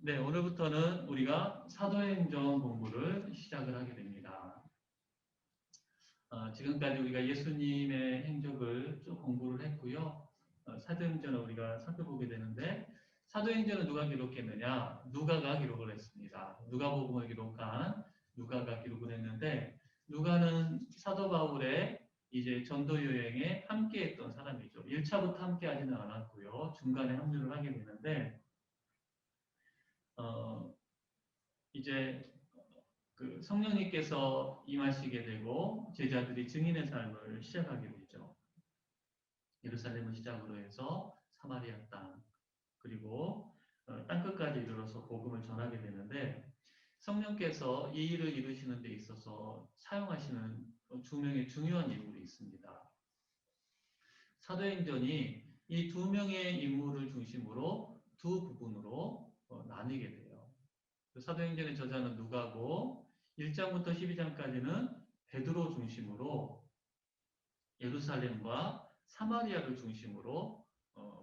네, 오늘부터는 우리가 사도행전 공부를 시작을 하게 됩니다. 지금까지 우리가 예수님의 행적을 쭉 공부를 했고요. 사도행전을 우리가 살펴보게 되는데, 사도행전은 누가 기록했느냐? 누가가 기록을 했습니다. 누가복음을 기록한 누가가 기록을 했는데, 누가는 사도 바울의 이제 전도 여행에 함께했던 사람이죠. 1차부터 함께하지는 않았고요. 중간에 합류를 하게 되는데, 어, 이제 그 성령님께서 임하시게 되고 제자들이 증인의 삶을 시작하게 되죠. 예루살렘을 시작으로 해서 사마리아 땅 그리고 땅끝까지 이르러서 복음을 전하게 되는데 성령께서 이 일을 이루시는 데 있어서 사용하시는 두 명의 중요한 인물이 있습니다. 사도행전이 이 두 명의 인물을 중심으로 두 부분으로 나뉘게 돼요. 사도행전의 저자는 누가고 1장부터 12장까지는 베드로 중심으로 예루살렘과 사마리아를 중심으로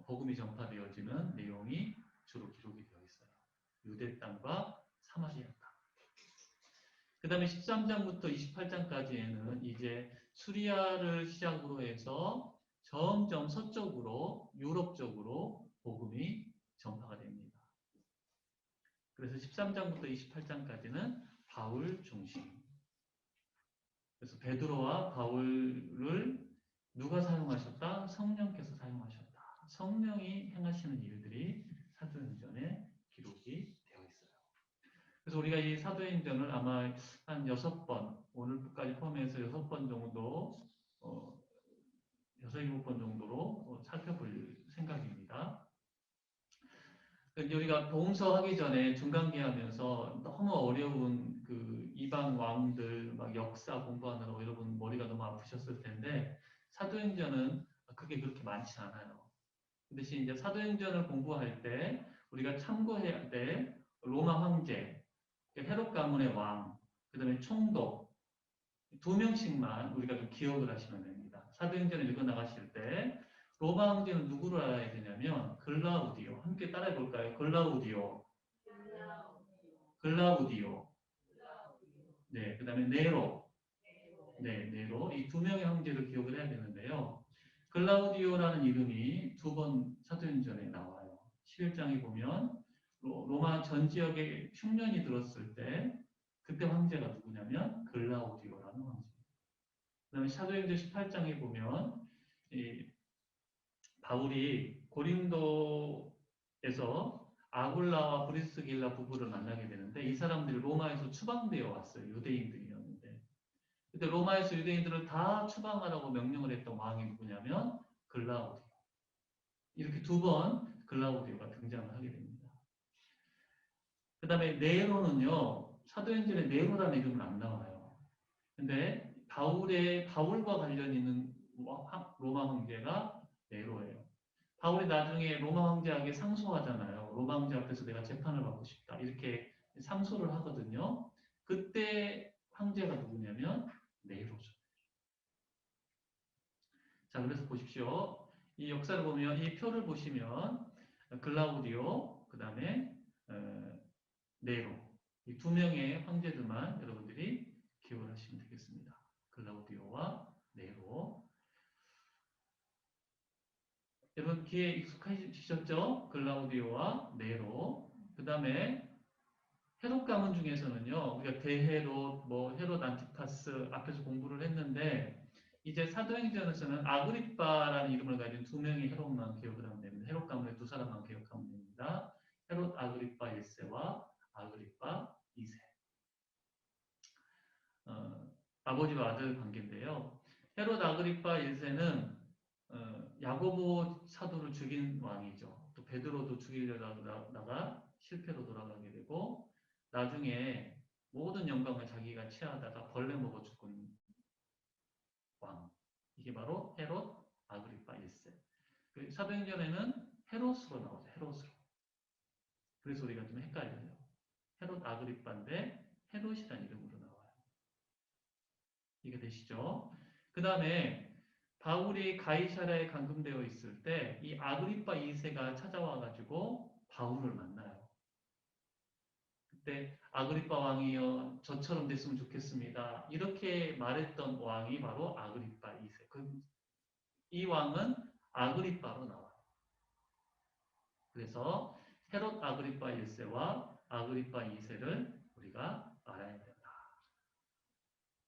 복음이 전파되어지는 내용이 주로 기록이 되어 있어요. 유대 땅과 사마리아 땅. 그 다음에 13장부터 28장까지에는 이제 수리아를 시작으로 해서 점점 서쪽으로 유럽 쪽으로 복음이 전파가 됩니다. 그래서 13장부터 28장까지는 바울 중심. 그래서 베드로와 바울을 누가 사용하셨다? 성령께서 사용하셨다. 성령이 행하시는 일들이 사도행전에 기록이 되어 있어요. 그래서 우리가 이 사도행전을 아마 한 6번, 오늘까지 포함해서 6번 정도, 6, 7번 정도로 살펴볼 생각입니다. 우리가 복음서 하기 전에 중간기하면서 너무 어려운 그 이방 왕들 막 역사 공부하느라고 여러분 머리가 너무 아프셨을 텐데 사도행전은 그게 그렇게 많지 않아요. 그 대신 이제 사도행전을 공부할 때 우리가 참고해야 될 로마 황제, 헤롯 가문의 왕, 그 다음에 총독 두 명씩만 우리가 좀 기억을 하시면 됩니다. 사도행전을 읽어 나가실 때 로마 황제는 누구를 알아야 되냐면 글라우디오. 함께 따라해 볼까요? 글라우디오. 글라우디오. 네, 그 다음에 네로. 네, 네로. 이 두 명의 황제를 기억을 해야 되는데요. 글라우디오라는 이름이 두 번 사도행전에 나와요. 11장에 보면 로마 전 지역에 흉년이 들었을 때 그때 황제가 누구냐면 글라우디오라는 황제. 그 다음에 사도행전 18장에 보면 이 바울이 고린도에서 아굴라와 브리스길라 부부를 만나게 되는데 이 사람들이 로마에서 추방되어 왔어요. 유대인들이었는데. 그때 로마에서 유대인들을 다 추방하라고 명령을 했던 왕이 누구냐면 글라우디오. 이렇게 두 번 글라우디오가 등장을 하게 됩니다. 그 다음에 네로는요. 사도행전에 네로라는 이름은 안 나와요. 근데 바울과 관련 있는 로마 황제가 네로예요. 바울이 나중에 로마 황제에게 상소하잖아요. 로마 황제 앞에서 내가 재판을 받고 싶다. 이렇게 상소를 하거든요. 그때 황제가 누구냐면 네로죠. 자, 그래서 보십시오. 이 역사를 보면 이 표를 보시면 글라우디오, 그 다음에 네로 이 두 명의 황제들만 여러분들이 기억을 하시면 되겠습니다. 글라우디오와 네로. 여러분 귀에 익숙해지셨죠? 글라우디오와 네로. 그 다음에 헤롯 가문 중에서는요, 우리가 대헤롯, 헤롯 안티파스 앞에서 공부를 했는데, 이제 사도행전에서는 아그리빠라는 이름을 가진 두 명의 헤롯만 기억을 하면 됩니다. 헤롯 가문의 두 사람만 기억하면 됩니다. 헤롯 아그리빠 1세와 아그리빠 2세. 아버지와 아들 관계인데요. 헤롯 아그리빠 1세는 야고보 사도를 죽인 왕이죠. 또 베드로도 죽이려다가 실패로 돌아가게 되고 나중에 모든 영광을 자기가 취하다가 벌레 먹어 죽은 왕. 이게 바로 헤롯 아그리파 1세. 사도행전에는 헤롯으로 나오죠. 헤롯으로. 그래서 우리가 좀 헷갈려요. 헤롯 아그리파인데 헤롯이라는 이름으로 나와요. 이게 되시죠? 그 다음에 바울이 가이사랴에 감금되어 있을 때 이 아그리파 2세가 찾아와가지고 바울을 만나요. 그때 아그리빠 왕이여 저처럼 됐으면 좋겠습니다. 이렇게 말했던 왕이 바로 아그리빠 2세. 이 왕은 아그리빠로 나와요. 그래서 헤롯 아그리빠 1세와 아그리빠 2세를 우리가 알아야 된다.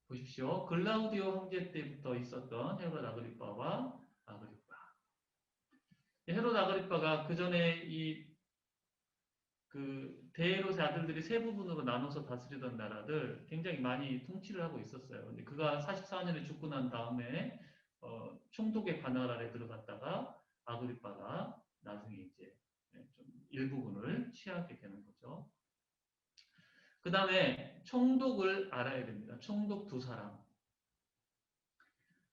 보십시오. 글라우디오 황제 때부터 있었던 헤롯 아그리빠와 아그리빠. 헤롯 아그리빠가 그 전에 대헤롯의 아들들이 세 부분으로 나눠서 다스리던 나라들 굉장히 많이 통치를 하고 있었어요. 근데 그가 44년에 죽고 난 다음에 총독의 관할 아래 들어갔다가 아그리빠가 나중에 이제 좀 일부분을 취하게 되는 거죠. 그 다음에 총독을 알아야 됩니다. 총독 두 사람.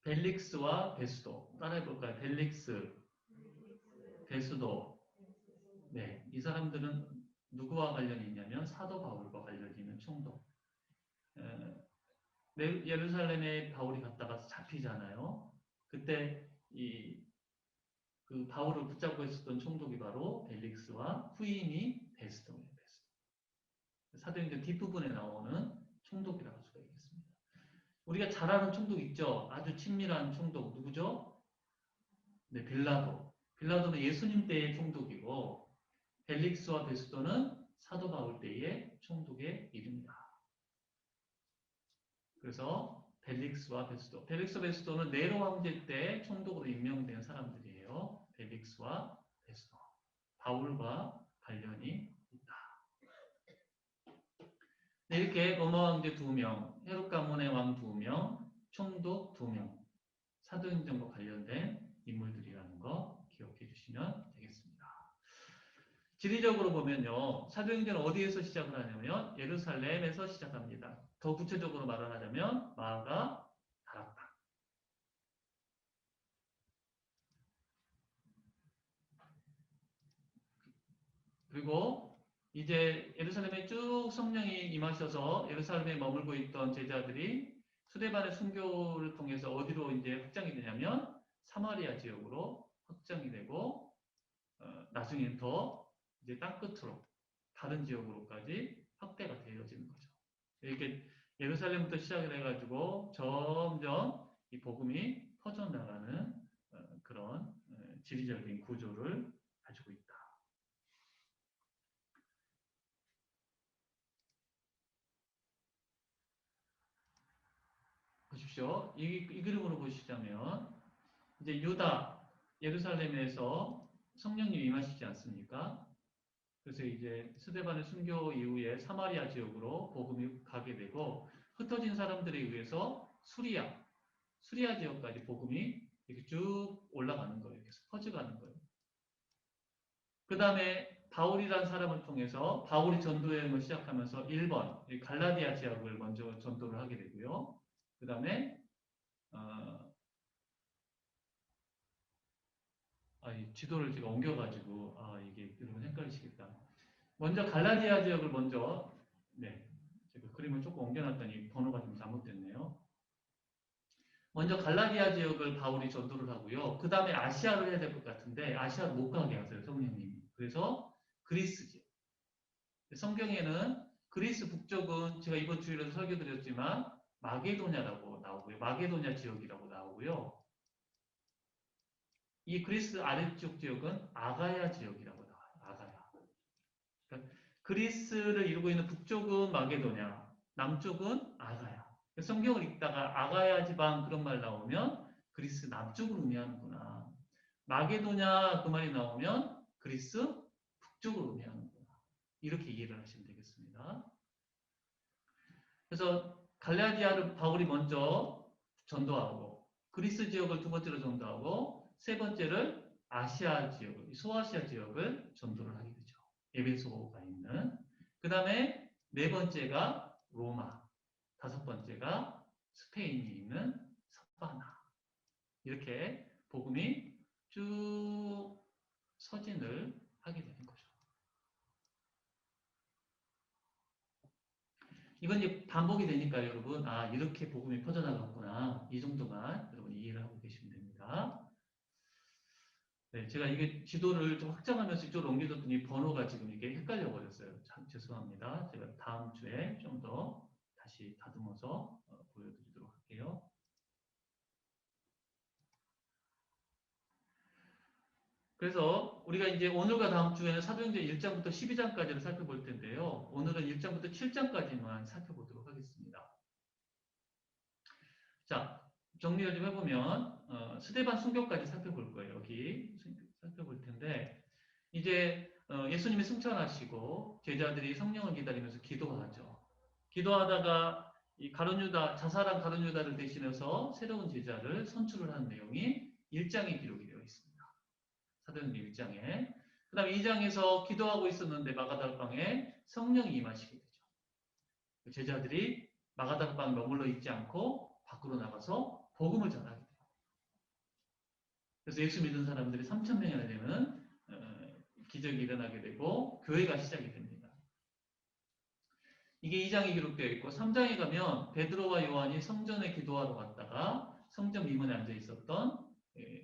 벨릭스와 베수도. 따라해볼까요? 벨릭스, 베수도. 네, 이 사람들은 누구와 관련이 있냐면 사도 바울과 관련이 있는 총독. 예루살렘에 바울이 갔다가 잡히잖아요. 그때 그 바울을 붙잡고 있었던 총독이 바로 벨릭스와 후임이 베스도예요. 사도행전 뒷부분에 나오는 총독이라고 할 수가 있겠습니다. 우리가 잘 아는 총독 있죠? 아주 친밀한 총독 누구죠? 네, 빌라도. 빌라도는 예수님 때의 총독이고 벨릭스와 베스도는 사도 바울 때의 총독의 이름이다. 그래서 벨릭스와 베스도. 벨릭스 베스도는 네로 황제 때 총독으로 임명된 사람들이에요. 벨릭스와 베스도. 바울과 관련이 있다. 네, 이렇게 로마 황제 2명, 헤롯 가문의 왕 2명, 총독 2명, 사도행전과 관련된 인물들이라는 거 기억해 주시면 되겠습니다. 지리적으로 보면요. 사도행전은 어디에서 시작을 하냐면 예루살렘에서 시작합니다. 더 구체적으로 말을 하자면 마가 다락방. 그리고 이제 예루살렘에 쭉 성령이 임하셔서 예루살렘에 머물고 있던 제자들이 수데반의 순교를 통해서 어디로 이제 확장이 되냐면 사마리아 지역으로 확장이 되고 나중엔 더 이제 땅끝으로 다른 지역으로까지 확대가 되어지는 거죠. 이렇게 예루살렘부터 시작을 해가지고 점점 이 복음이 퍼져나가는 그런 지리적인 구조를 가지고 있다. 보십시오. 이 그림으로 보시자면 이제 유다, 예루살렘에서 성령님 임하시지 않습니까? 그래서 이제 스데반의 순교 이후에 사마리아 지역으로 복음이 가게 되고 흩어진 사람들에 의해서 수리아 지역까지 복음이 이렇게 쭉 올라가는 거예요. 계속 퍼져가는 거예요. 그 다음에 바울이라는 사람을 통해서 바울이 전도 여행을 시작하면서 1번 갈라디아 지역을 먼저 전도를 하게 되고요. 그 다음에 이 지도를 제가 옮겨가지고 이게 여러분 헷갈리시겠다. 먼저 갈라디아 지역을 먼저 제가 그림을 조금 옮겨놨더니 번호가 좀 잘못됐네요. 먼저 갈라디아 지역을 바울이 전도를 하고요. 그 다음에 아시아를 해야 될 것 같은데 아시아를 못 가게 하세요. 성령님이. 그래서 그리스 지역. 성경에는 그리스 북쪽은 제가 이번 주일에도 설교드렸지만 마게도냐라고 나오고요. 마게도냐 지역이라고 나오고요. 이 그리스 아래쪽 지역은 아가야 지역이라고 나와요. 아가야. 그러니까 그리스를 이루고 있는 북쪽은 마게도냐, 남쪽은 아가야. 성경을 읽다가 아가야 지방 그런 말 나오면 그리스 남쪽을 의미하는구나. 마게도냐 그 말이 나오면 그리스 북쪽을 의미하는구나. 이렇게 이해를 하시면 되겠습니다. 그래서 갈라디아를 바울이 먼저 전도하고 그리스 지역을 두 번째로 전도하고 세 번째를 아시아 지역, 소아시아 지역을 전도를 하게 되죠. 에베소가 있는. 그 다음에 네 번째가 로마, 다섯 번째가 스페인이 있는 서바나. 이렇게 복음이 쭉 서진을 하게 되는 거죠. 이건 이제 반복이 되니까 여러분, 이렇게 복음이 퍼져나갔구나. 이 정도만 여러분 이해를 하고 계시면 됩니다. 네, 제가 이게 지도를 좀 확장하면서 이쪽으로 옮겨줬더니 번호가 지금 이게 헷갈려 버렸어요. 참 죄송합니다. 제가 다음 주에 좀 더 다시 다듬어서 보여드리도록 할게요. 그래서 우리가 이제 오늘과 다음 주에는 사도행전 1장부터 12장까지를 살펴볼 텐데요. 오늘은 1장부터 7장까지만 살펴보도록 하겠습니다. 자, 정리를 좀 해보면 스데반 순교까지 살펴볼 거예요. 여기 살펴볼 텐데 이제 예수님이 승천하시고 제자들이 성령을 기다리면서 기도하죠. 기도하다가 이 가룟 유다 자살한 가룟 유다를 대신해서 새로운 제자를 선출을 하는 내용이 1장에 기록이 되어 있습니다. 사도행전 1장에. 그다음에 2장에서 기도하고 있었는데 마가다락방에 성령이 임하시게 되죠. 제자들이 마가다락방에 머물러 있지 않고 밖으로 나가서 복음을 전하게 돼요. 그래서 예수 믿은 사람들이 3,000명이나 되는 기적이 일어나게 되고 교회가 시작이 됩니다. 이게 2장에 기록되어 있고 3장에 가면 베드로와 요한이 성전에 기도하러 갔다가 성전 미문에 앉아 있었던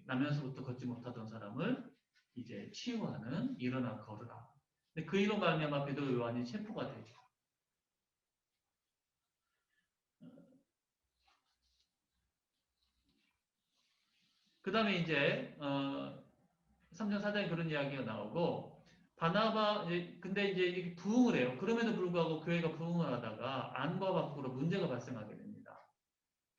나면서부터 걷지 못하던 사람을 이제 치유하는 일어나 걸으라. 근데 그 일로 말미암아 베드로 요한이 체포가 되죠. 그 다음에 이제 3장 4장에 그런 이야기가 나오고 바나바 근데 이제 부흥을 해요. 그럼에도 불구하고 교회가 부흥을 하다가 안과 밖으로 문제가 발생하게 됩니다.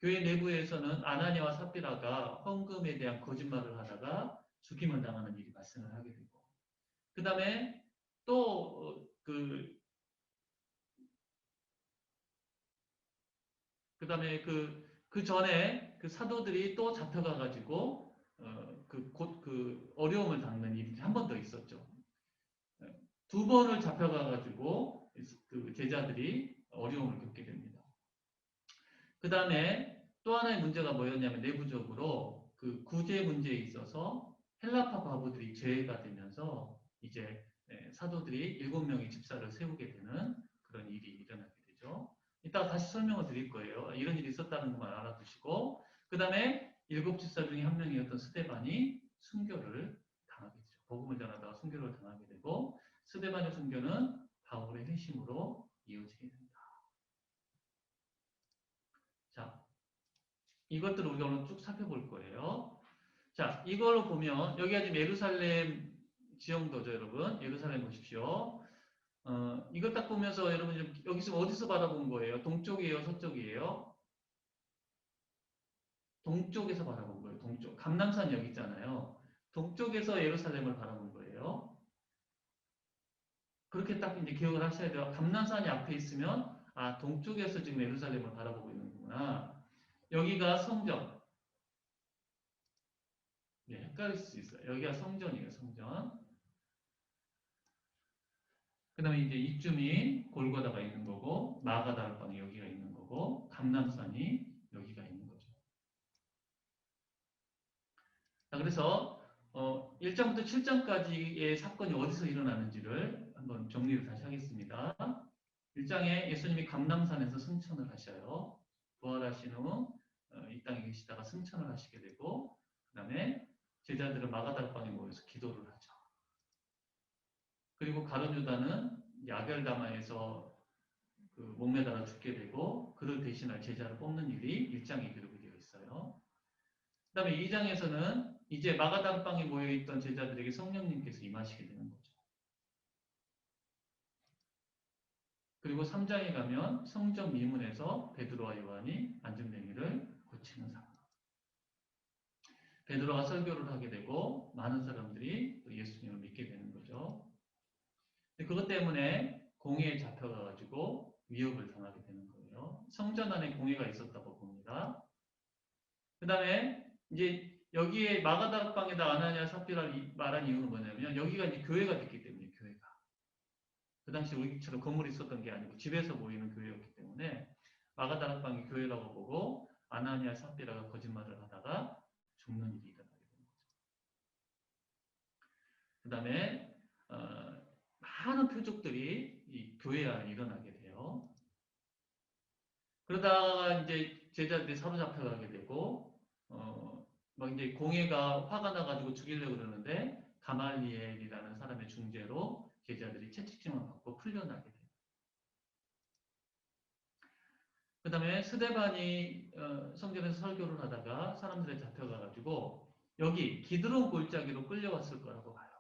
교회 내부에서는 아나니아와 삽비라가 헌금에 대한 거짓말을 하다가 죽임을 당하는 일이 발생을 하게 되고 그 다음에 또 그다음에 그 전에 그 사도들이 또 잡혀가가지고 곧 그 어려움을 당하는 일이 한 번 더 있었죠. 두 번을 잡혀가가지고 그 제자들이 어려움을 겪게 됩니다. 그 다음에 또 하나의 문제가 뭐였냐면 내부적으로 그 구제 문제에 있어서 헬라파 과부들이 제외가 되면서 이제 사도들이 7명의 집사를 세우게 되는 그런 일이 일어나게 되죠. 이따가 다시 설명을 드릴 거예요. 이런 일이 있었다는 것만 알아두시고 그 다음에 7집사 중에 한 명이었던 스데반이 순교를 당하게 되죠. 복음을 전하다가 순교를 당하게 되고 스데반의 순교는 바울의 회심으로 이어지게 됩니다. 자, 이것들을 우리가 오늘 쭉 살펴볼 거예요. 자, 이걸로 보면 여기가 지금 예루살렘 지형도죠, 여러분. 예루살렘 보십시오. 이걸 딱 보면서 여러분 여기서 어디서 바라본 거예요? 동쪽이에요, 서쪽이에요? 동쪽에서 바라본 거예요. 동쪽. 감람산 여기 있잖아요. 동쪽에서 예루살렘을 바라본 거예요. 그렇게 딱 이제 기억을 하셔야 돼요. 감람산이 앞에 있으면 아, 동쪽에서 지금 예루살렘을 바라보고 있는구나. 여기가 성전. 네, 헷갈릴 수 있어요. 여기가 성전이에요, 성전. 그 다음에 이제 이쯤이 골고다가 있는 거고, 마가다락방이 여기가 있는 거고, 감람산이 여기가 있는 거죠. 자, 그래서 1장부터 7장까지의 사건이 어디서 일어나는지를 한번 정리를 다시 하겠습니다. 1장에 예수님이 감람산에서 승천을 하셔요. 부활하신 후 이 땅에 계시다가 승천을 하시게 되고, 그 다음에 제자들은 마가다락방에 모여서 기도를 하죠. 그리고 가룟 유다는 아겔다마에서 그 목매달아 죽게 되고 그를 대신할 제자를 뽑는 일이 1장에 기록이 되어 있어요. 그 다음에 2장에서는 이제 마가다락방에 모여있던 제자들에게 성령님께서 임하시게 되는 거죠. 그리고 3장에 가면 성전 미문에서 베드로와 요한이 안전뱅이를 고치는 상황. 베드로가 설교를 하게 되고 많은 사람들이 예수님을 믿게 되는 거죠. 그것 때문에 공회에 잡혀가가지고 위협을 당하게 되는 거예요. 성전 안에 공회가 있었다고 봅니다. 그 다음에 이제 여기에 마가다락방에다 아나니아 삽비라를 말한 이유는 뭐냐면 여기가 이제 교회가 됐기 때문에 교회가 그 당시 우리처럼 건물이 있었던 게 아니고 집에서 모이는 교회였기 때문에 마가다락방이 교회라고 보고 아나니아 삽비라가 거짓말을 하다가 죽는 일이 일어나게 됩니다. 그 다음에 많은 표적들이 이 교회 안에 일어나게 돼요. 그러다가 이제 제자들이 사로잡혀가게 되고 막 이제 공회가 화가 나가지고 죽이려고 그러는데 가말리엘이라는 사람의 중재로 제자들이 채찍질을 받고 풀려나게 돼요. 그 다음에 스데반이 성전에서 설교를 하다가 사람들에 잡혀가가지고 여기 기드론 골짜기로 끌려왔을 거라고 봐요.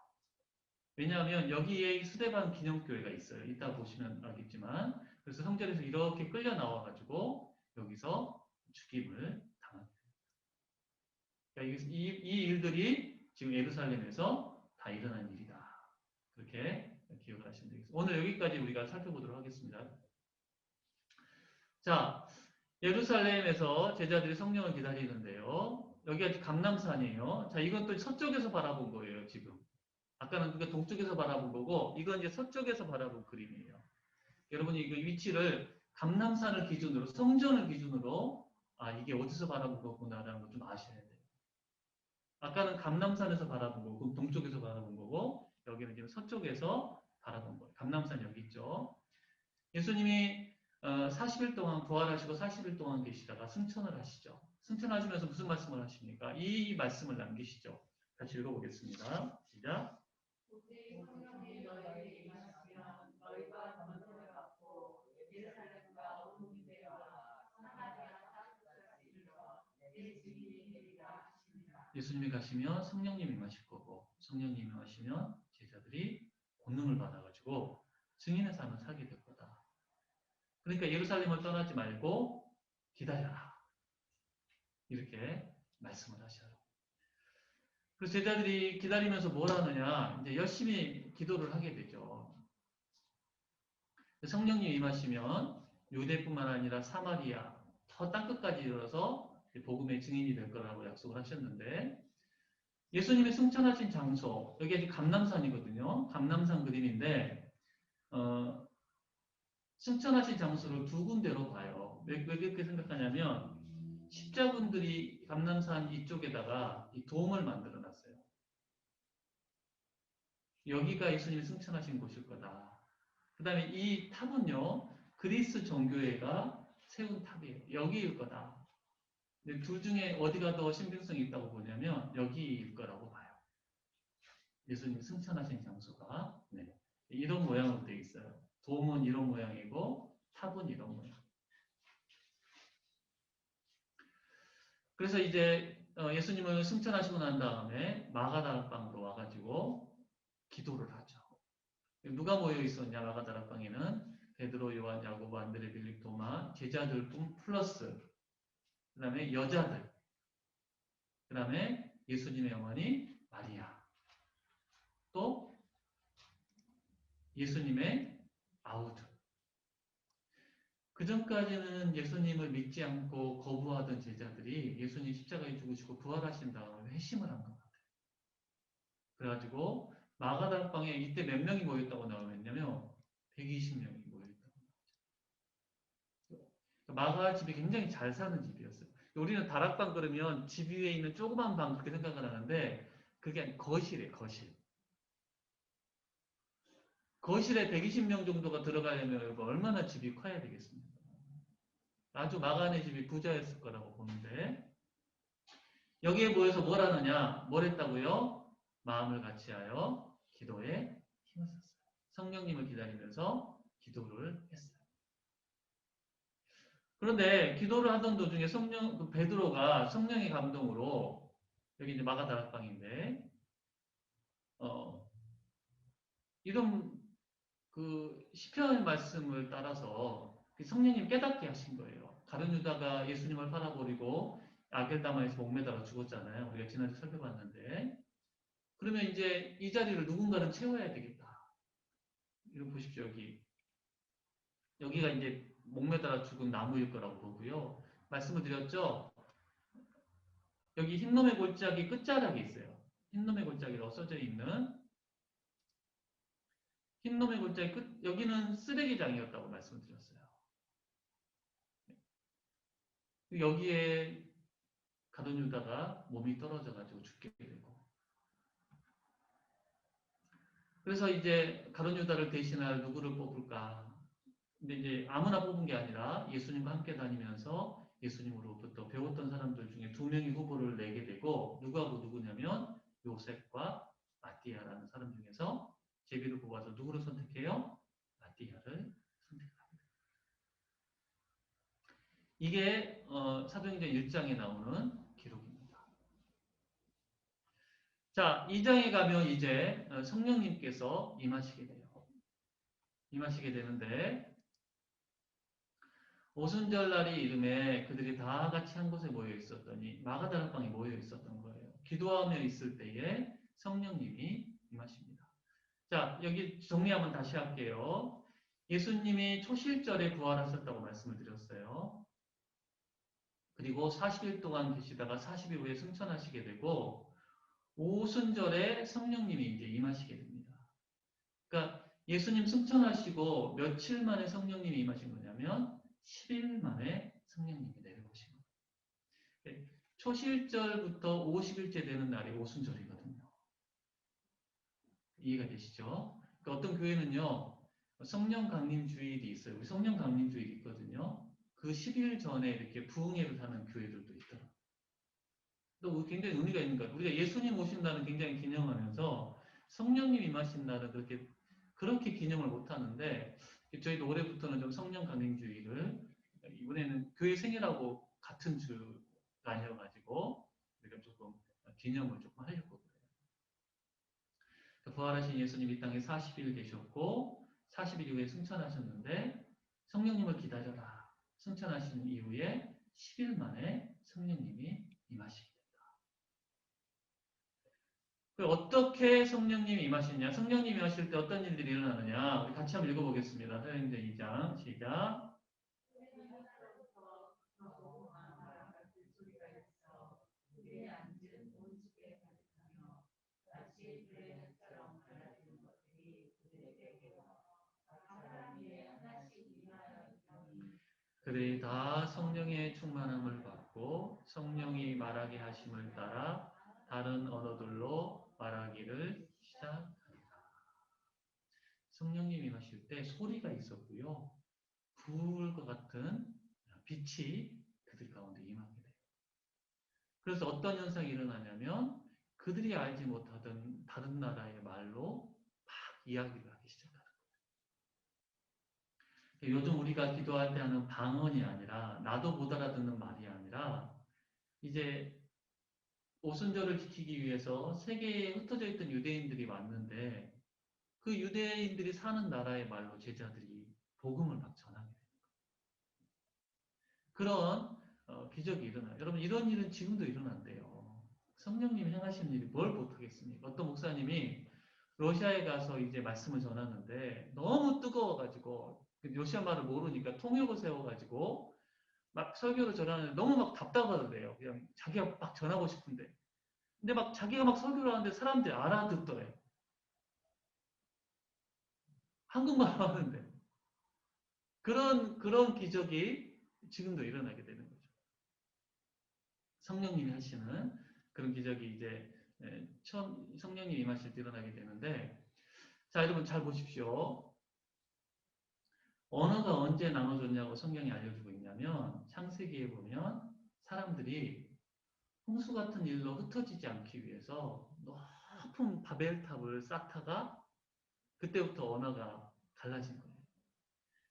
왜냐하면 여기에 스데반 기념교회가 있어요. 이따 보시면 알겠지만 그래서 성전에서 이렇게 끌려 나와가지고 여기서 죽임을 당합니다. 그러니까 이 일들이 지금 예루살렘에서 다 일어난 일이다. 그렇게 기억을 하시면 되겠습니다. 오늘 여기까지 우리가 살펴보도록 하겠습니다. 자, 예루살렘에서 제자들이 성령을 기다리는데요. 여기가 감람산이에요. 자, 이건 또 서쪽에서 바라본 거예요, 지금. 아까는 그게 동쪽에서 바라본 거고, 이건 이제 서쪽에서 바라본 그림이에요. 여러분이 이 위치를 감람산을 기준으로, 성전을 기준으로, 아, 이게 어디서 바라본 거구나라는 걸 좀 아셔야 돼요. 아까는 감람산에서 바라본 거고, 동쪽에서 바라본 거고, 여기는 지금 서쪽에서 바라본 거예요. 감람산 여기 있죠. 예수님이 40일 동안 부활하시고 40일 동안 계시다가 승천을 하시죠. 승천하시면서 무슨 말씀을 하십니까? 이 말씀을 남기시죠. 같이 읽어보겠습니다. 시작. 예수님이 가시면 성령님이 임하실 거고 성령님이 임하시면 제자들이 권능을 받아가지고 증인의 삶을 살게 될 거다. 그러니까 예루살렘을 떠나지 말고 기다려라. 이렇게 말씀을 하셔요. 그래서 제자들이 기다리면서 뭘 하느냐, 이제 열심히 기도를 하게 되죠. 성령님 임하시면 유대뿐만 아니라 사마리아, 저 땅끝까지 이르러서 복음의 증인이 될 거라고 약속을 하셨는데, 예수님이 승천하신 장소, 여기 감람산이거든요. 감람산 그림인데, 승천하신 장소를 두 군데로 봐요. 왜 그렇게 생각하냐면, 십자군들이 감람산 이쪽에다가 이 돔을 만들어 놨어요. 여기가 예수님이 승천하신 곳일 거다. 그 다음에 이 탑은요, 그리스 정교회가 세운 탑이에요. 여기일 거다. 근데 둘 중에 어디가 더 신빙성이 있다고 보냐면 여기일 거라고 봐요. 예수님이 승천하신 장소가. 네. 이런 모양으로 되어 있어요. 돔은 이런 모양이고 탑은 이런 모양. 그래서 이제 예수님을 승천하시고 난 다음에 마가다락방으로 와가지고 기도를 하죠. 누가 모여 있었냐, 마가다락방에는 베드로, 요한, 야고보, 안드레, 빌립, 도마, 제자들뿐 플러스 그 다음에 여자들, 그 다음에 예수님의 어머니 마리아, 또 예수님의 아우들. 그 전까지는 예수님을 믿지 않고 거부하던 제자들이 예수님 십자가에 죽으시고 부활하신 다음에 회심을 한 것 같아요. 그래가지고 마가다락방에 이때 몇 명이 모였다고 나오면요, 120명이 모였다고 나오죠. 마가 집이 굉장히 잘 사는 집이었어요. 우리는 다락방 그러면 집 위에 있는 조그만 방 그렇게 생각을 하는데 그게 거실이에요, 거실. 거실에 120명 정도가 들어가려면 여러분 얼마나 집이 커야 되겠습니까? 아주 마가네 집이 부자였을 거라고 보는데 여기에 모여서 뭘 하느냐? 뭘 했다고요? 마음을 같이하여 기도에 힘을 썼어요. 성령님을 기다리면서 기도를 했어요. 그런데 기도를 하던 도중에 베드로가 성령의 감동으로 여기 이제 마가다락방인데 이런 그 시편의 말씀을 따라서 성령님 깨닫게 하신 거예요. 가룟 유다가 예수님을 팔아버리고 아겔다마에서 목매달아 죽었잖아요. 우리가 지난주 살펴봤는데 그러면 이제 이 자리를 누군가는 채워야 되겠다. 이거 보십시오. 여기가 이제 목매달아 죽은 나무일 거라고 보고요. 말씀을 드렸죠. 여기 흰놈의 골짜기 끝자락에 있어요. 흰놈의 골짜기로 써져 있는 흰놈의 골짜기 끝, 여기는 쓰레기장이었다고 말씀을 드렸어요. 여기에 가룟 유다가 몸이 떨어져가지고 죽게 되고. 그래서 이제 가룟 유다를 대신할 누구를 뽑을까? 근데 이제 아무나 뽑은 게 아니라 예수님과 함께 다니면서 예수님으로부터 배웠던 사람들 중에 두 명의 후보를 내게 되고 누구하고 누구냐면 요셉과 마태. 마띠아라는 사람 중에서 제비를 뽑아서 누구를 선택해요? 마띠아를 선택합니다. 이게 사도행전 1장에 나오는 기록입니다. 자, 2장에 가면 이제 성령님께서 임하시게 돼요. 임하시게 되는데 오순절 날이 이름에 그들이 다 같이 한 곳에 모여 있었더니 마가다라 방에 모여 있었던 거예요. 기도하며 있을 때에 성령님이 임하십니다. 자, 여기 정리 한번 다시 할게요. 예수님이 초실절에 부활하셨다고 말씀을 드렸어요. 그리고 40일 동안 계시다가 40일 후에 승천하시게 되고 오순절에 성령님이 이제 임하시게 됩니다. 그러니까 예수님 승천하시고 며칠 만에 성령님이 임하신 거냐면 10일 만에 성령님이 내려오신 거예요. 초실절부터 50일째 되는 날이 오순절이거든요. 이해가 되시죠? 그러니까 어떤 교회는요, 성령 강림 주일이 있어요. 성령 강림 주일이 있거든요. 그 10일 전에 이렇게 부흥회를 하는 교회들도 있더라고요. 또 굉장히 의미가 있는 거예요. 우리가 예수님 오신 날은 굉장히 기념하면서 성령님 임하신 날은 그렇게 기념을 못 하는데 저희도 올해부터는 좀 성령 강림 주일을 이번에는 교회 생일하고 같은 주가 아니어가지고 우리가 조금 기념을 조금 하려고 그래요. 부활하신 예수님 이 땅에 40일 계셨고 40일 이후에 승천하셨는데 성령님을 기다려라. 승천하신 이후에 10일 만에 성령님이 임하시게 된다. 어떻게 성령님이 임하시냐? 성령님이 임하실 때 어떤 일들이 일어나느냐? 우리 같이 한번 읽어보겠습니다. 사도행전 2장 시작. 그들이 다 성령의 충만함을 받고 성령이 말하게 하심을 따라 다른 언어들로 말하기를 시작합니다. 성령님이 임하실 때 소리가 있었고요. 불과 같은 빛이 그들 가운데 임하게 돼요. 그래서 어떤 현상이 일어나냐면 그들이 알지 못하던 다른 나라의 말로 막 이야기를 하기 시작하는 거예요. 요즘 우리가 기도할 때 하는 방언이 아니라 나도 못 알아듣는 말이 아니라 이제 오순절을 지키기 위해서 세계에 흩어져 있던 유대인들이 왔는데 그 유대인들이 사는 나라의 말로 제자들이 복음을 막 전하게 돼요. 그런 기적이 일어나요. 여러분 이런 일은 지금도 일어난대요. 성령님이 행하시는 일이 뭘 못하겠습니까? 어떤 목사님이 러시아에 가서 이제 말씀을 전하는데 너무 뜨거워가지고 러시아 말을 모르니까 통역을 세워가지고 막 설교를 전하는데 너무 막 답답하더래요. 그냥 자기가 막 전하고 싶은데. 근데 막 자기가 막 설교를 하는데 사람들이 알아듣더래요. 한국말 하는데. 그런 기적이 지금도 일어나게 되는 거죠. 성령님이 하시는 그런 기적이 이제 처음 성령님이 임하실 때 일어나게 되는데, 자, 여러분 잘 보십시오. 언어가 언제 나눠졌냐고 성경이 알려주고 있냐면 창세기에 보면 사람들이 홍수 같은 일로 흩어지지 않기 위해서 높은 바벨탑을 쌓다가 그때부터 언어가 달라진 거예요.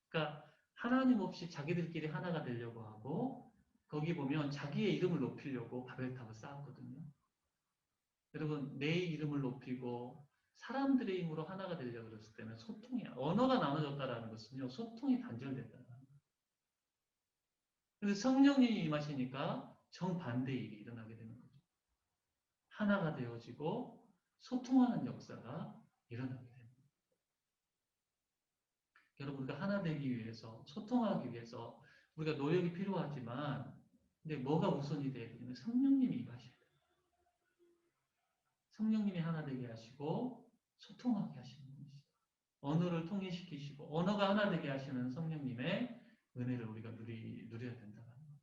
그러니까 하나님 없이 자기들끼리 하나가 되려고 하고 거기 보면 자기의 이름을 높이려고 바벨탑을 쌓았거든요. 여러분 내 이름을 높이고 사람들의 힘으로 하나가 되려고 그랬을 때는 소통이야. 언어가 나눠졌다라는 것은요. 소통이 단절됐다는 거예요. 그래서 성령님이 임하시니까 정반대의 일이 일어나게 되는 거죠. 하나가 되어지고 소통하는 역사가 일어나게 됩니다. 여러분 우리가 하나 되기 위해서 소통하기 위해서 우리가 노력이 필요하지만 근데 뭐가 우선이 돼야 되냐면 성령님이 임하셔야 돼요. 성령님이 하나 되게 하시고 소통하게 하시는 분이시죠. 언어를 통일시키시고 언어가 하나 되게 하시는 성령님의 은혜를 우리가 누려야 된다는 거죠.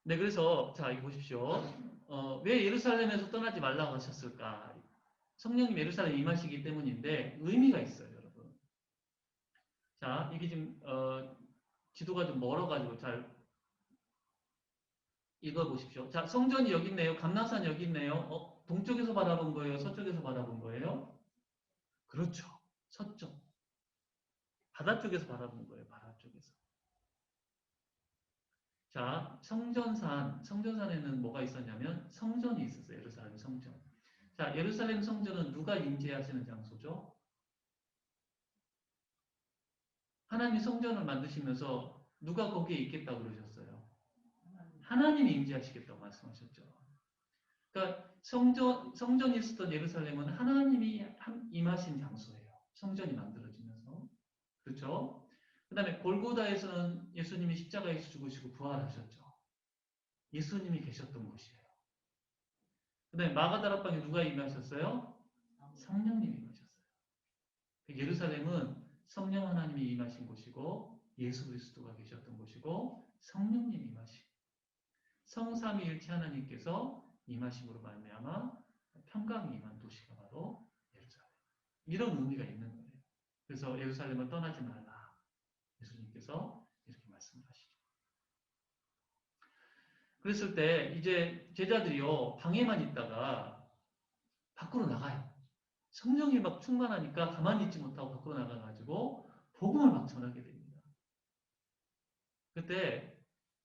네, 그래서 자, 이거 보십시오. 왜 예루살렘에서 떠나지 말라고 하셨을까? 성령님 예루살렘에 임하시기 때문인데 의미가 있어요, 여러분. 자, 이게 지금 지도가 좀 멀어가지고 잘 이거 보십시오. 자, 성전이 여기 있네요. 감람산 여기 있네요. 동쪽에서 바라본 거예요? 서쪽에서 바라본 거예요? 그렇죠. 서쪽. 바다 쪽에서 바라본 거예요. 바다 쪽에서. 자, 성전산에는 뭐가 있었냐면 성전이 있었어요. 예루살렘 성전. 자, 예루살렘 성전은 누가 임재하시는 장소죠? 하나님이 성전을 만드시면서 누가 거기에 있겠다고 그러셨어요? 하나님이 임재하시겠다고 말씀하셨죠. 그러니까 성전이 있었던 예루살렘은 하나님이 임하신 장소예요. 성전이 만들어지면서. 그렇죠? 그 다음에 골고다에서는 예수님이 십자가에서 죽으시고 부활하셨죠. 예수님이 계셨던 곳이에요. 그 다음에 마가다락방에 누가 임하셨어요? 성령님이 임하셨어요. 예루살렘은 성령 하나님이 임하신 곳이고 예수 그리스도가 계셨던 곳이고 성령님이 임하신 성삼위일체 하나님께서 임하심으로 말미암아 평강이 임한 도시가 바로 예루살렘. 이런 의미가 있는 거예요. 그래서 예루살렘을 떠나지 말라. 예수님께서 이렇게 말씀을 하시죠. 그랬을 때 이제 제자들이요 방에만 있다가 밖으로 나가요. 성령이 막 충만하니까 가만히 있지 못하고 밖으로 나가가지고 복음을 막 전하게 됩니다. 그때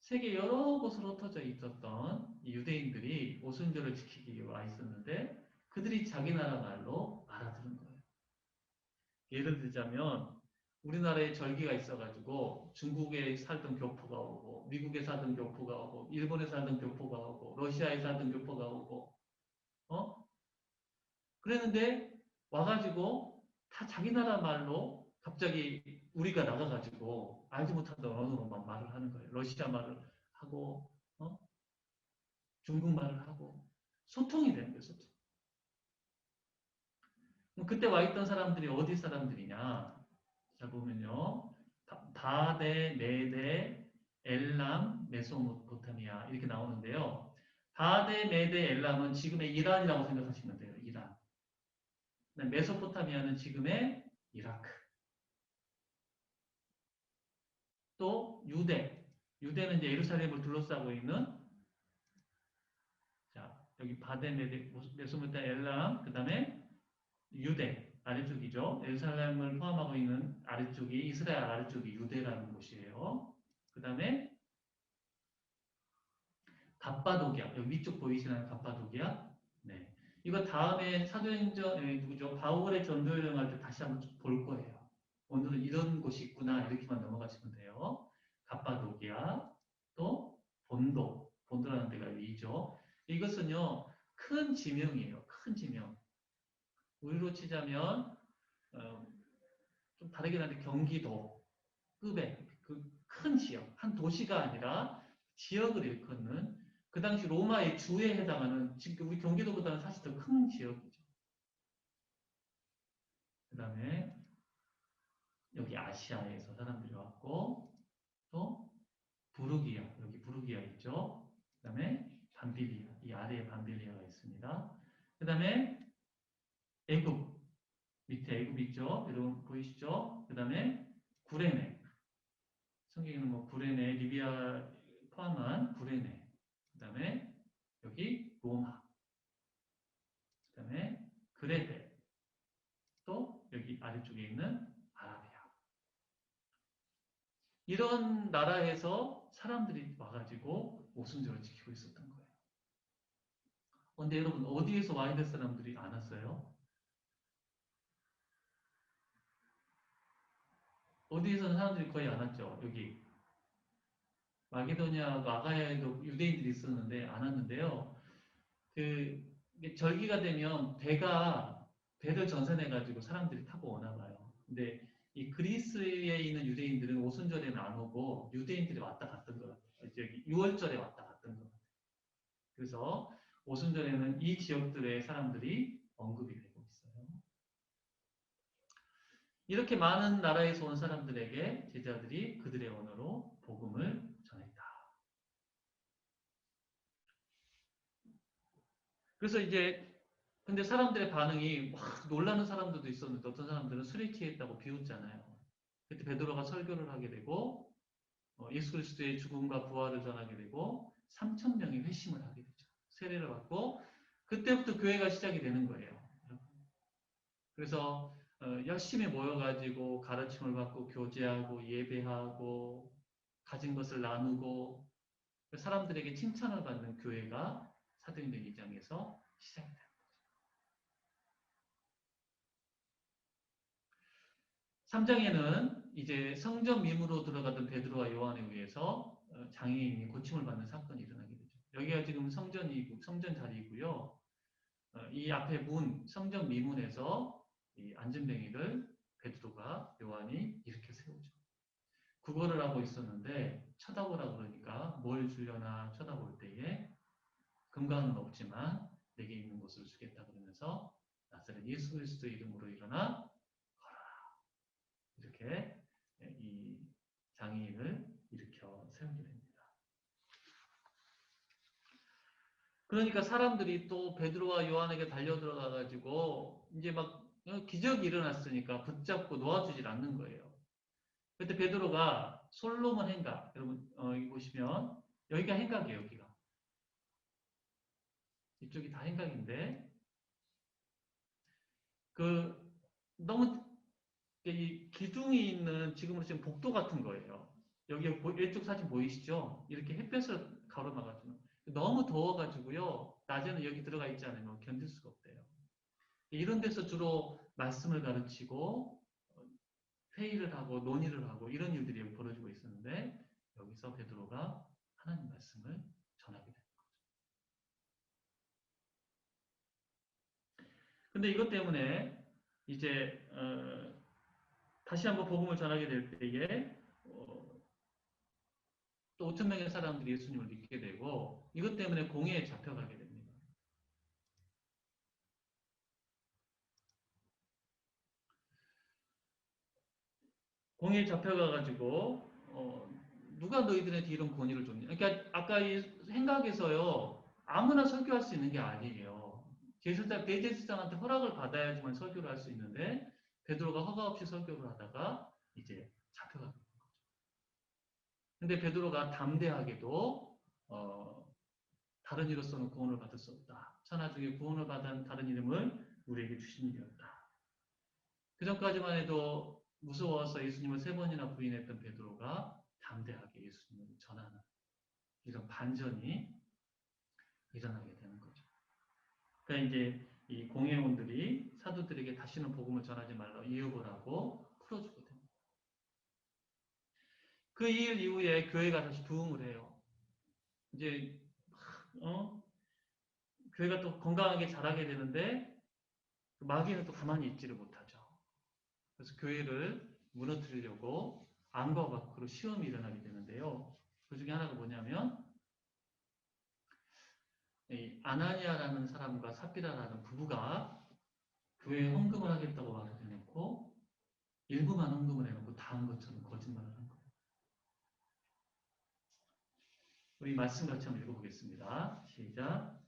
세계 여러 곳으로 흩어져 있었던 유대인들이 오순절을 지키기 위해 와 있었는데 그들이 자기 나라 말로 알아들은 거예요. 예를 들자면 우리나라에 절기가 있어가지고 중국에 살던 교포가 오고 미국에 살던 교포가 오고 일본에 살던 교포가 오고 러시아에 살던 교포가 오고 그랬는데 와가지고 다 자기 나라 말로 갑자기 우리가 나가가지고 알지 못하던 언어로 막 말을 하는 거예요. 러시아 말을 하고 중국 말을 하고 소통이 되는 거예요. 소통. 그때 와 있던 사람들이 어디 사람들이냐? 자 보면요. 바데, 메데, 엘람, 메소포타미아 이렇게 나오는데요. 바데, 메데, 엘람은 지금의 이란이라고 생각하시면 돼요. 이란. 메소포타미아는 지금의 이라크. 또 유대. 유대는 이제 예루살렘을 둘러싸고 있는 자 여기 바데, 메데, 메소포타미아, 엘람, 그 다음에 유대 아래쪽이죠. 예루살렘을 포함하고 있는 아래쪽이 이스라엘 아래쪽이 유대라는 곳이에요. 그 다음에 갑바도기아 여기 위쪽 보이시나요? 갑바도기아. 네. 이거 다음에 사도행전 누구죠? 바울의 전도 여행할 때 다시 한번 볼 거예요. 오늘은 이런 곳이 있구나 이렇게만 넘어가시면 돼요. 갑바도기아 또 본도라는 데가 위죠. 이것은요 큰 지명이에요. 큰 지명. 우리로 치자면 좀 다르긴 한데 경기도급의 그 큰 지역, 한 도시가 아니라 지역을 일컫는 그 당시 로마의 주에 해당하는 지금 우리 경기도보다는 사실 더 큰 지역이죠. 그 다음에 여기 아시아에서 사람들이 왔고 또 부르기아, 여기 부르기아 있죠. 그 다음에 밤빌리아, 이 아래에 밤빌리아가 있습니다. 그 다음에 애굽, 밑에 애굽 있죠. 여러분 보이시죠? 그 다음에 구레네, 성경에는 뭐 구레네, 리비아 포함한 구레네, 그 다음에 여기 로마, 그 다음에 그레데, 또 여기 아래쪽에 있는 아라비아. 이런 나라에서 사람들이 와가지고 오순절을 지키고 있었던 거예요. 근데 여러분 어디에서 와이드 사람들이 안 왔어요? 어디에서는 사람들이 거의 안 왔죠. 여기 마게도니아하고 아가야에도 유대인들이 있었는데 안 왔는데요. 그 절기가 되면 배를 전선해가지고 사람들이 타고 오나 봐요. 근데 이 그리스에 있는 유대인들은 오순절에는 안 오고 유대인들이 왔다 갔던 것 같아요. 여기 6월절에 왔다 갔던 것 같아요. 그래서 오순절에는 이 지역들의 사람들이 언급이 되고 있어요. 이렇게 많은 나라에서 온 사람들에게 제자들이 그들의 언어로 복음을 전했다. 그래서 이제 근데 사람들의 반응이 막 놀라는 사람들도 있었는데 어떤 사람들은 술에 취했다고 비웃잖아요. 그때 베드로가 설교를 하게 되고 예수 그리스도의 죽음과 부활을 전하게 되고 3,000명이 회심을 하게 되죠. 세례를 받고 그때부터 교회가 시작이 되는 거예요. 그래서 열심히 모여가지고 가르침을 받고 교제하고 예배하고 가진 것을 나누고 사람들에게 칭찬을 받는 교회가 사도행전 2장에서 시작이 됩니다. 3장에는 이제 성전 미문으로 들어가던 베드로와 요한에 의해서 장애인이 고침을 받는 사건이 일어나게 되죠. 여기가 지금 성전 자리이고요. 이 앞에 성전 미문에서 이 안전뱅이를 베드로가 요한이 일으켜 세우죠. 구걸을 하고 있었는데 쳐다보라 그러니까 뭘 주려나 쳐다볼 때에 금강은 없지만 내게 있는 것을 주겠다 그러면서 나사렛 예수 그리스도의 이름으로 일어나 걸어라. 이렇게 이 장애인을 일으켜 세우게 됩니다. 그러니까 사람들이 또 베드로와 요한에게 달려들어가 가지고 이제 막 기적이 일어났으니까 붙잡고 놓아주질 않는 거예요. 그때 베드로가 솔로몬 행각, 여러분 여기 보시면 여기가 행각이에요. 여기가 이쪽이 다 행각인데 그 너무 이 기둥이 있는 지금으로 지금 복도 같은 거예요. 여기 왼쪽 사진 보이시죠? 이렇게 햇볕을 가로막아주는. 너무 더워가지고요. 낮에는 여기 들어가 있지 않으면 견딜 수가 없대요. 이런 데서 주로 말씀을 가르치고 회의를 하고 논의를 하고 이런 일들이 여기 벌어지고 있었는데 여기서 베드로가 하나님 말씀을 전하게 됩니다. 근데 이것 때문에 이제 다시 한번 복음을 전하게 될 때에 또 5천 명의 사람들이 예수님을 믿게 되고 이것 때문에 공회에 잡혀가게 됩니다. 공회에 잡혀가가지고 누가 너희들한테 이런 권위를 줬냐? 그러니까 아까 이 생각에서요 아무나 설교할 수 있는 게 아니에요. 대제사장한테 허락을 받아야지만 설교를 할 수 있는데 베드로가 허가 없이 설교를 하다가 이제 잡혀가게 됩니다. 근데 베드로가 담대하게도 다른 이로서는 구원을 받을 수 없다. 천하 중에 구원을 받은 다른 이름을 우리에게 주신 일이었다. 그 전까지만 해도 무서워서 예수님을 3번이나 부인했던 베드로가 담대하게 예수님을 전하는 이런 반전이 일어나게 되는 거죠. 그러니까 이제 이 공회원들이 사도들에게 다시는 복음을 전하지 말라 이유를 하고 풀어주게 됩니다. 그 일 이후에 교회가 다시 부흥을 해요. 이제 교회가 또 건강하게 자라게 되는데 마귀는 또 가만히 있지를 못하죠. 그래서 교회를 무너뜨리려고 안과 밖으로 시험이 일어나게 되는데요. 그 중에 하나가 뭐냐면 이 아나니아라는 사람과 삽비라라는 부부가 교회에 헌금을 하겠다고 말을 해놓고 일부만 헌금을 해놓고 다 한 것처럼 거짓말을 한 거예요. 우리 말씀 같이 한번 읽어보겠습니다. 시작.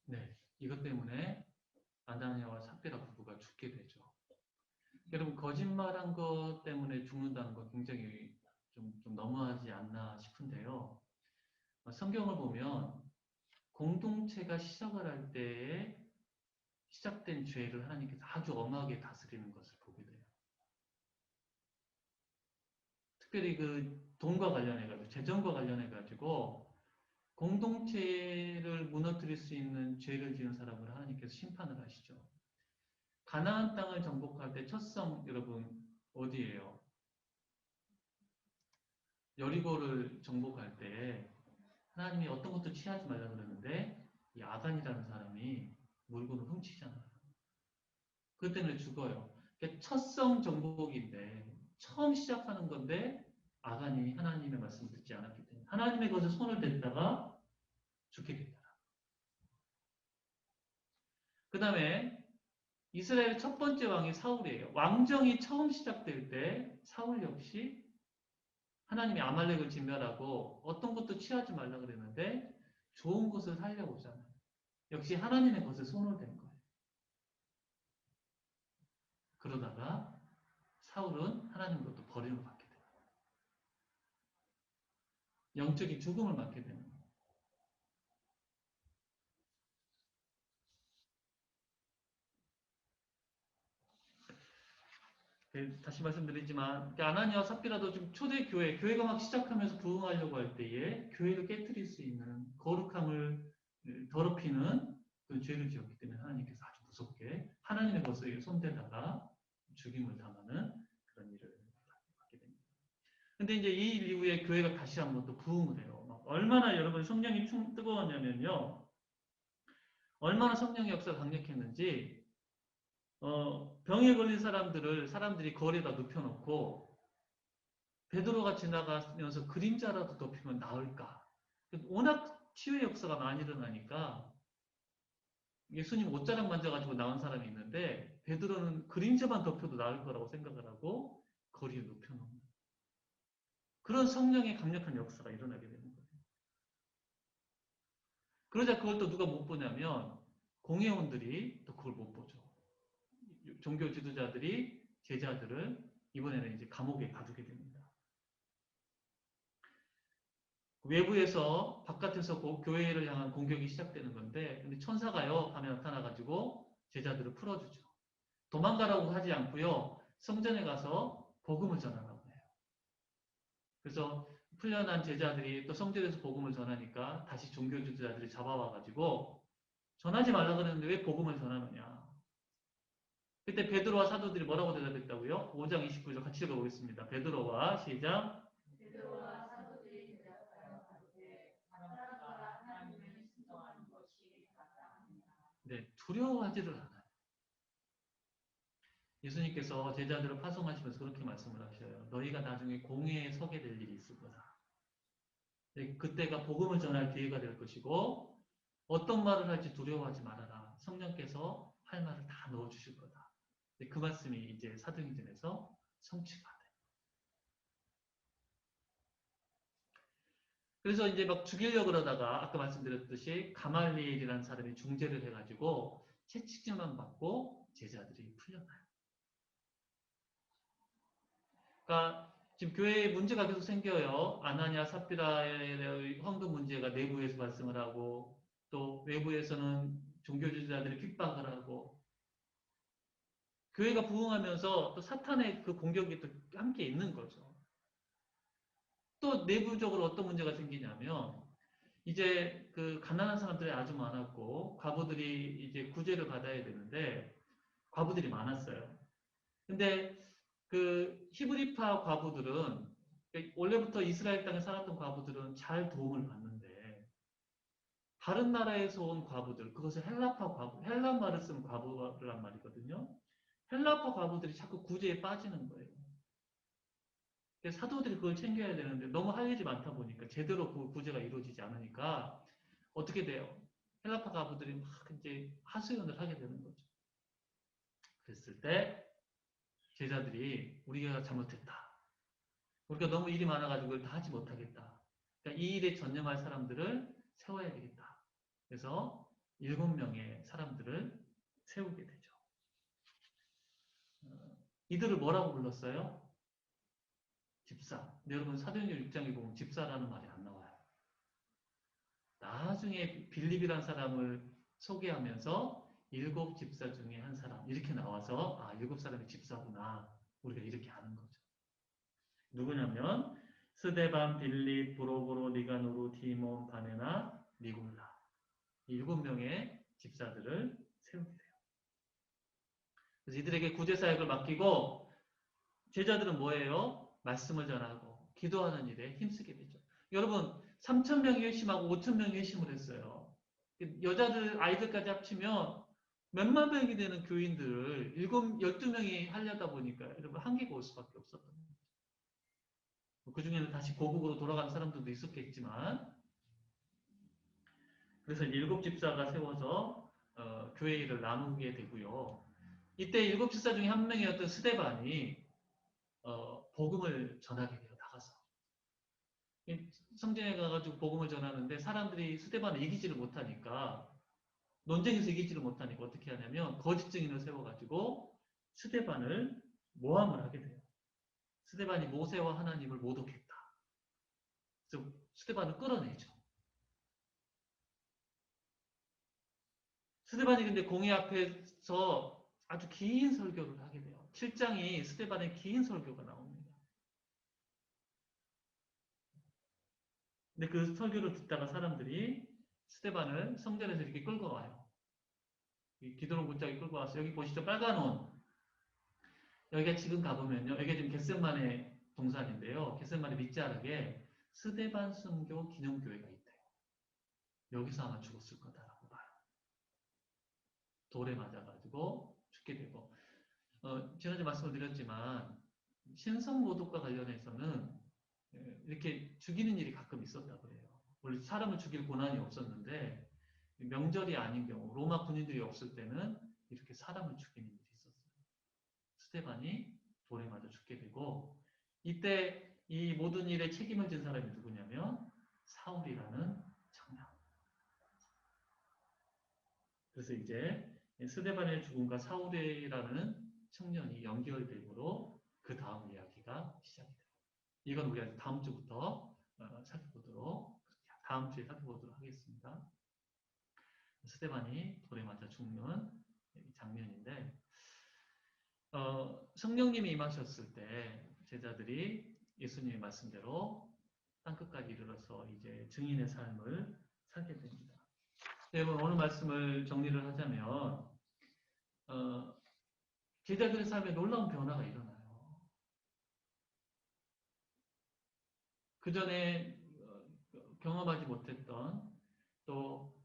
네, 이것 때문에 아나니아와 삽비라 부부가 죽게 되죠. 여러분 거짓말한 것 때문에 죽는다는 거 굉장히 좀 너무하지 않나 싶은데요. 성경을 보면 공동체가 시작을 할 때에 시작된 죄를 하나님께서 아주 엄하게 다스리는 것을 보게 돼요. 특별히 그 돈과 관련해가지고 재정과 관련해가지고 공동체를 무너뜨릴 수 있는 죄를 지은 사람을 하나님께서 심판을 하시죠. 가나안 땅을 정복할 때 첫 성 여러분 어디예요? 여리고를 정복할 때 하나님이 어떤 것도 취하지 말라 그러는데 이 아간이라는 사람이 물건을 훔치잖아요. 그것 때문에 죽어요. 첫 성 정복인데 처음 시작하는 건데 아간이 하나님의 말씀을 듣지 않았기 때문에 하나님의 것에 손을 댔다가 죽게 된다. 그 다음에 이스라엘의 첫 번째 왕이 사울이에요. 왕정이 처음 시작될 때 사울 역시 하나님이 아말렉을 진멸하고 어떤 것도 취하지 말라 그랬는데 좋은 것을 하려고 하잖아요. 역시 하나님의 것에 손을 댄 거예요. 그러다가 사울은 하나님의 것도 버림을 받게 돼요. 영적인 죽음을 맞게 되는 거예요. 다시 말씀드리지만 아나니아와 삽비라도 좀 초대 교회가 막 시작하면서 부흥하려고 할 때에 교회를 깨뜨릴 수 있는 거룩함을 더럽히는 그 죄를 지었기 때문에 하나님께서 아주 무섭게 하나님의 것을 손대다가 죽임을 당하는 그런 일을 받게 됩니다. 근데 이제 이 일 이후에 교회가 다시 한번 또 부흥을 해요. 얼마나 여러분 성령이 뜨거웠냐면요. 얼마나 성령의 역사가 강력했는지 병에 걸린 사람들이 거리에다 눕혀놓고 베드로가 지나가면서 그림자라도 덮이면 나을까. 워낙 치유의 역사가 많이 일어나니까 예수님 옷자락 만져가지고 나온 사람이 있는데 베드로는 그림자만 덮여도 나을 거라고 생각을 하고 거리에 눕혀놓는 그런 성령의 강력한 역사가 일어나게 되는 거예요. 그러자 그걸 또 누가 못 보냐면 공회원들이 또 그걸 못 보죠. 종교 지도자들이 제자들을 이번에는 이제 감옥에 가두게 됩니다. 외부에서 바깥에서 교회를 향한 공격이 시작되는 건데 근데 천사가요 밤에 나타나가지고 제자들을 풀어주죠. 도망가라고 하지 않고요. 성전에 가서 복음을 전하라고 해요. 그래서 풀려난 제자들이 또 성전에서 복음을 전하니까 다시 종교 지도자들이 잡아와가지고 전하지 말라 그랬는데 왜 복음을 전하느냐. 그때 베드로와 사도들이 뭐라고 대답했다고요? 5장 29절 같이 읽어보겠습니다. 베드로와 시작. 베드로와 사도들이 대답하여 가로되 사람마다 하나님을 신정하는 것이 마땅합니다. 네, 두려워하지를 않아요. 예수님께서 제자들을 파송하시면서 그렇게 말씀을 하셔요. 너희가 나중에 공회에 서게 될 일이 있을 거다. 그때가 복음을 전할 기회가 될 것이고 어떤 말을 할지 두려워하지 말아라. 성령께서 할 말을 다 넣어주실 거다. 그 말씀이 이제 사도행전에서 성취가 돼요. 그래서 이제 막 죽이려고 그러다가 아까 말씀드렸듯이 가말리엘이라는 사람이 중재를 해가지고 채찍질만 받고 제자들이 풀려나요. 그러니까 지금 교회에 문제가 계속 생겨요. 아나니아 삽비라의 헌금 문제가 내부에서 발생을 하고 또 외부에서는 종교 지도자들이 핍박을 하고 교회가 부흥하면서 또 사탄의 그 공격이 또 함께 있는 거죠. 또 내부적으로 어떤 문제가 생기냐면 이제 그 가난한 사람들이 아주 많았고 과부들이 이제 구제를 받아야 되는데 과부들이 많았어요. 근데 그 히브리파 과부들은 원래부터 이스라엘 땅에 살았던 과부들은 잘 도움을 받는데 다른 나라에서 온 과부들 그것을 헬라파 과부 헬라 말을 쓴 과부란 말이거든요. 헬라파 과부들이 자꾸 구제에 빠지는 거예요. 사도들이 그걸 챙겨야 되는데 너무 할 일이 많다 보니까 제대로 그 구제가 이루어지지 않으니까 어떻게 돼요? 헬라파 과부들이 막 이제 하소연을 하게 되는 거죠. 그랬을 때 제자들이 우리가 잘못했다. 우리가 너무 일이 많아가지고 그걸 다 하지 못하겠다. 그러니까 이 일에 전념할 사람들을 세워야 되겠다. 그래서 7명의 사람들을 세우게 되죠. 이들을 뭐라고 불렀어요? 집사. 근데 여러분 사도행전 6장에 보면 집사라는 말이 안 나와요. 나중에 빌립이라는 사람을 소개하면서 7 집사 중에 한 사람 이렇게 나와서 아 7 사람이 집사구나 우리가 이렇게 아는 거죠. 누구냐면 스데반, 빌립, 브로보로, 니가노루, 디몬, 바네나, 니골라 7명의 집사들을 세우게 돼요. 그래서 이들에게 구제 사역을 맡기고 제자들은 뭐예요? 말씀을 전하고 기도하는 일에 힘쓰게 되죠. 여러분 3,000명이 회심하고 5,000명이 회심을 했어요. 여자들 아이들까지 합치면 몇만 명이 되는 교인들을 12명이 하려다 보니까 여러분 한계가 올 수밖에 없었던 거예요. 그 중에는 다시 고국으로 돌아간 사람들도 있었겠지만 그래서 7 집사가 세워서 교회 일을 나누게 되고요. 이때 일곱 집사 중에 한 명이었던 스데반이 복음을 전하게 돼요. 나가서. 성전에 가가지고 복음을 전하는데 사람들이 스데반을 이기지를 못하니까 논쟁에서 이기지를 못하니까 어떻게 하냐면 거짓 증인을 세워가지고 스데반을 모함을 하게 돼요. 스데반이 모세와 하나님을 모독했다. 그래서 스데반을 끌어내죠. 스데반이 근데 공회 앞에서 아주 긴 설교를 하게 돼요. 7장이 스데반의 긴 설교가 나옵니다. 근데 그 설교를 듣다가 사람들이 스데반을 성전에서 이렇게 끌고 와요. 기도론 못자게 끌고 와서 여기 보시죠. 빨간 옷. 여기가 지금 가보면요. 여기가 지금 겟셋만의 동산인데요. 겟셋만의 밑자락에 스데반 순교 기념교회가 있대요. 여기서 아마 죽었을 거다라고 봐요. 돌에 맞아가지고 죽게 되고. 지난주에 말씀을 드렸지만 신성 모독과 관련해서는 이렇게 죽이는 일이 가끔 있었다고 그래요. 원래 사람을 죽일 고난이 없었는데 명절이 아닌 경우 로마 군인들이 없을 때는 이렇게 사람을 죽이는 일이 있었어요. 스데반이 돌에 맞아 죽게 되고 이때 이 모든 일에 책임을 진 사람이 누구냐면 사울이라는 청년. 그래서 이제 스데반의 죽음과 사울이라는 청년이 연결되므로 그 다음 이야기가 시작이 됩니다. 이건 우리가 다음 주부터 살펴보도록 다음 주에 살펴보도록 하겠습니다. 스데반이 돌에 맞아 죽는 장면인데 성령님이 임하셨을 때 제자들이 예수님의 말씀대로 땅끝까지 이르러서 이제 증인의 삶을 살게 됩니다. 여러분 오늘 말씀을 정리를 하자면 제자들의 삶에 놀라운 변화가 일어나요. 그 전에 경험하지 못했던 또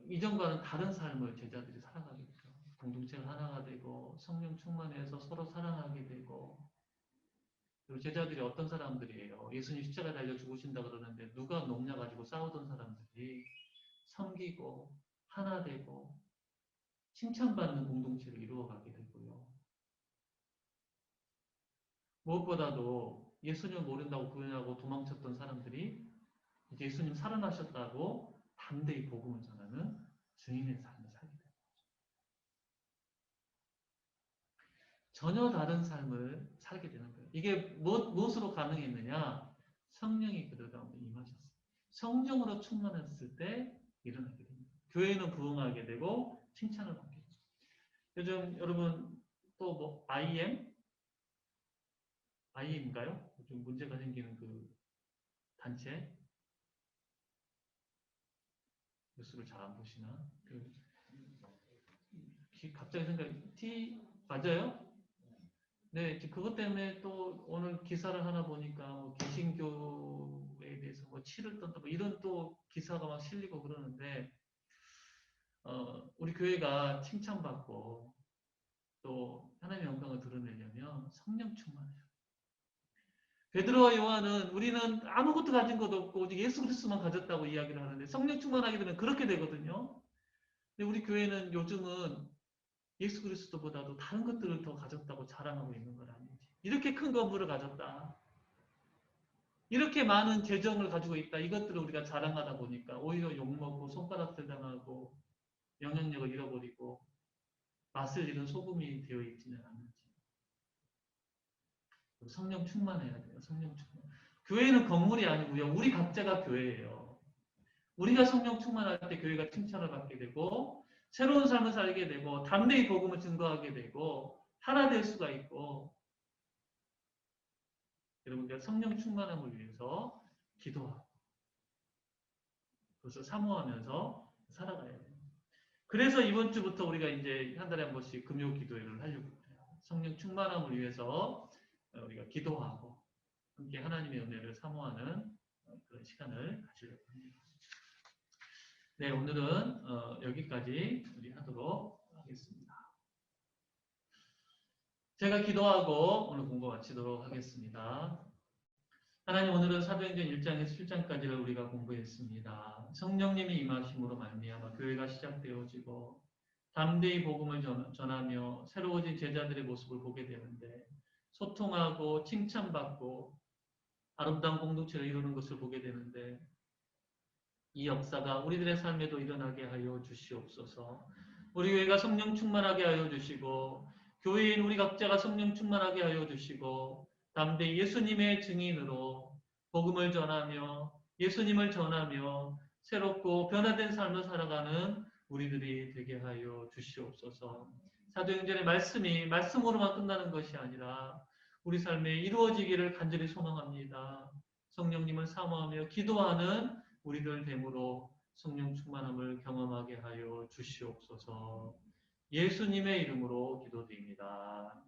이전과는 다른 삶을 제자들이 살아가게 돼요. 공동체가 하나가 되고 성령 충만해서 서로 사랑하게 되고 그리고 제자들이 어떤 사람들이에요. 예수님 십자가 달려 죽으신다 그러는데 누가 높냐 가지고 싸우던 사람들이 섬기고 하나 되고 칭찬받는 공동체를 이루어가게 되고요. 무엇보다도 예수님을 모른다고 부인하고 도망쳤던 사람들이 이제 예수님 살아나셨다고 담대히 복음을 전하는 증인의 삶을 살게 됩니다. 전혀 다른 삶을 살게 되는 거예요. 이게 무엇으로 가능했느냐? 성령이 그들 가운데 임하셨어요. 성령으로 충만했을 때 일어나게 됩니다. 교회는 부흥하게 되고 칭찬을 받게 됩니다. 요즘 여러분 또 뭐 IM인가요? 좀 문제가 생기는 그 단체 뉴스를 잘 안 보시나? 갑자기 생각이 맞아요? 네, 그것 때문에 또 오늘 기사를 하나 보니까 뭐 개신교에 대해서 뭐 치를 떤다 뭐 이런 또 기사가 막 실리고 그러는데 우리 교회가 칭찬받고 또 하나님의 영광을 드러내려면 성령 충만해요. 베드로와 요한은 우리는 아무것도 가진 것도 없고 오직 예수 그리스도만 가졌다고 이야기를 하는데 성령 충만하게 되면 그렇게 되거든요. 근데 우리 교회는 요즘은 예수 그리스도보다도 다른 것들을 더 가졌다고 자랑하고 있는 건 아닌지. 이렇게 큰 건물을 가졌다. 이렇게 많은 재정을 가지고 있다. 이것들을 우리가 자랑하다 보니까 오히려 욕먹고 손가락질 당하고 영향력을 잃어버리고 맛을 잃은 소금이 되어 있지는 않는지. 성령 충만해야 돼요. 성령 충만. 교회는 건물이 아니고요. 우리 각자가 교회예요. 우리가 성령 충만할 때 교회가 칭찬을 받게 되고 새로운 삶을 살게 되고 담대히 복음을 증거하게 되고 하나 될 수가 있고 여러분들 성령 충만함을 위해서 기도하고 그래서 사모하면서 살아가야 돼요. 그래서 이번 주부터 우리가 이제 한 달에 한 번씩 금요 기도회를 하려고 해요. 성령 충만함을 위해서 우리가 기도하고 함께 하나님의 은혜를 사모하는 그런 시간을 가지려고 합니다. 네, 오늘은 여기까지 우리 하도록 하겠습니다. 제가 기도하고 오늘 공부 마치도록 하겠습니다. 하나님 오늘은 사도행전 1장에서 7장까지를 우리가 공부했습니다. 성령님이 임하심으로 말미암아 교회가 시작되어지고 담대히 복음을 전하며 새로워진 제자들의 모습을 보게 되는데 소통하고 칭찬받고 아름다운 공동체를 이루는 것을 보게 되는데 이 역사가 우리들의 삶에도 일어나게 하여 주시옵소서. 우리 교회가 성령 충만하게 하여 주시고 교회인 우리 각자가 성령 충만하게 하여 주시고 담대히 예수님의 증인으로 복음을 전하며 예수님을 전하며 새롭고 변화된 삶을 살아가는 우리들이 되게 하여 주시옵소서. 사도행전의 말씀이 말씀으로만 끝나는 것이 아니라 우리 삶에 이루어지기를 간절히 소망합니다. 성령님을 사모하며 기도하는 우리들 됨으로 성령 충만함을 경험하게 하여 주시옵소서. 예수님의 이름으로 기도드립니다.